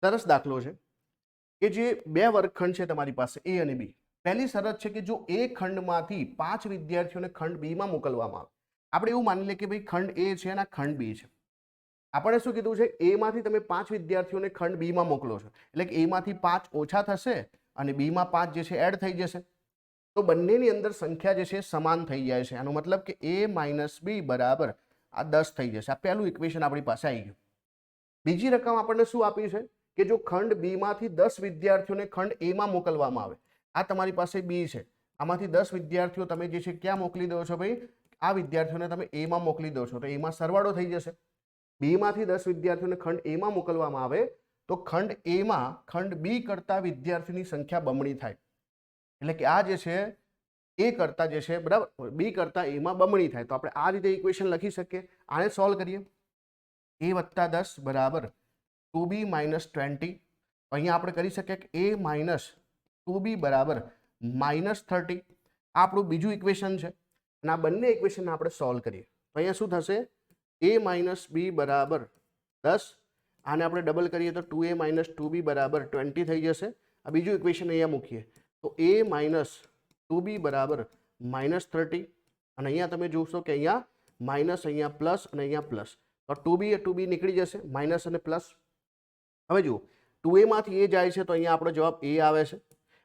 સરસ દાખલો છે કે જે બે વર્ગખંડ છે તમારી પાસે એ અને બી. પહેલી શરત છે કે જો એ ખંડમાંથી 5 વિદ્યાર્થીઓને ખંડ બી માં મોકલવામાં આવે. આપણે એવું માની લઈએ કે ભાઈ ખંડ એ છે અને ખંડ બી છે. આપણે શું કીધું છે, એ માંથી તમે 5 વિદ્યાર્થીઓને ખંડ બી માં મોકલો છો, એટલે કે એ માંથી 5 ઓછા થશે અને બી માં 5 જે છે એડ થઈ જશે. તો બંનેની અંદર સંખ્યા જે છે સમાન થઈ જાય છે. આનો મતલબ કે a માઇનસ બી બરાબર આ 10 થઈ જશે. આ પહેલું ઇક્વેશન આપણી પાસે આવી ગયું. બીજી રકમ આપણને શું આપી છે કે જો ખંડ બી માંથી 10 વિદ્યાર્થીઓને ખંડ એ માં મોકલવામાં આવે. આ તમારી પાસે બી છે, આમાંથી 10 વિદ્યાર્થીઓ તમે જે છે ક્યાં મોકલી દો છો ભાઈ? આ વિદ્યાર્થીઓને તમે એ માં મોકલી દો છો, તો એમાં સરવાળો થઈ જશે. બી માંથી 10 વિદ્યાર્થીઓને ખંડ એ માં મોકલવામાં આવે તો ખંડ એ માં ખંડ બી કરતા વિદ્યાર્થીની સંખ્યા બમણી થાય. એટલે કે આ જે છે એ કરતા જે છે બરાબર બી કરતા એ માં બમણી થાય. તો આપણે આ રીતે ઇક્વેશન લખી શકીએ. આને સોલ્વ કરીએ. a વત્તા 10 બરાબર 2b માઇનસ 20. અહીંયા આપણે કરી શકીએ કે a માઇનસ 2b બરાબર માઇનસ 30. આ આપણું બીજું ઇક્વેશન છે અને આ બંને ઇક્વેશન આપણે સોલ્વ કરીએ તો અહીંયા શું થશે? a માઇનસ બી બરાબર 10. આને આપણે ડબલ કરીએ તો 2a માઇનસ 2b બરાબર 20 થઈ જશે. આ બીજું ઇક્વેશન અહીંયા મૂકીએ તો a માઇનસ 2b બરાબર માઇનસ 30. અને અહીંયા તમે જોશો કે અહીંયા માઇનસ, અહીંયા પ્લસ અને અહીંયા પ્લસ, તો 2b એ 2b નીકળી જશે, માઇનસ અને પ્લસ. હવે જુઓ 2a માંથી એ જાય છે તો અહીંયા આપણો જવાબ a આવે છે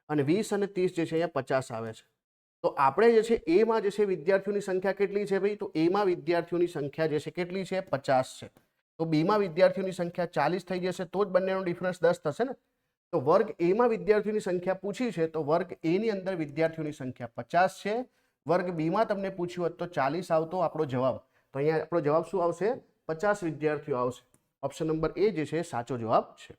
અને 20 અને 30 જે છે અહીંયા 50 આવે છે. તો આપણે જે છે એ માં જે છે વિદ્યાર્થીઓની સંખ્યા કેટલી છે ભાઈ? તો એ માં વિદ્યાર્થીઓની સંખ્યા જે છે કેટલી છે? 50 છે. તો બી માં વિદ્યાર્થીઓની સંખ્યા 40 થઈ જશે, તો જ બંનેનો ડિફરન્સ 10 થશે ને. તો વર્ગ એ માં વિદ્યાર્થીઓની સંખ્યા પૂછી છે તો વર્ગ એ ની અંદર વિદ્યાર્થીઓની સંખ્યા 50 છે. વર્ગ બી માં તમને પૂછ્યું હોત તો 40 આવતો આપણો જવાબ. તો અહીંયા આપણો જવાબ શું આવશે? 50 વિદ્યાર્થીઓ આવશે. ઓપ્શન નંબર એ જે છે સાચો જવાબ છે.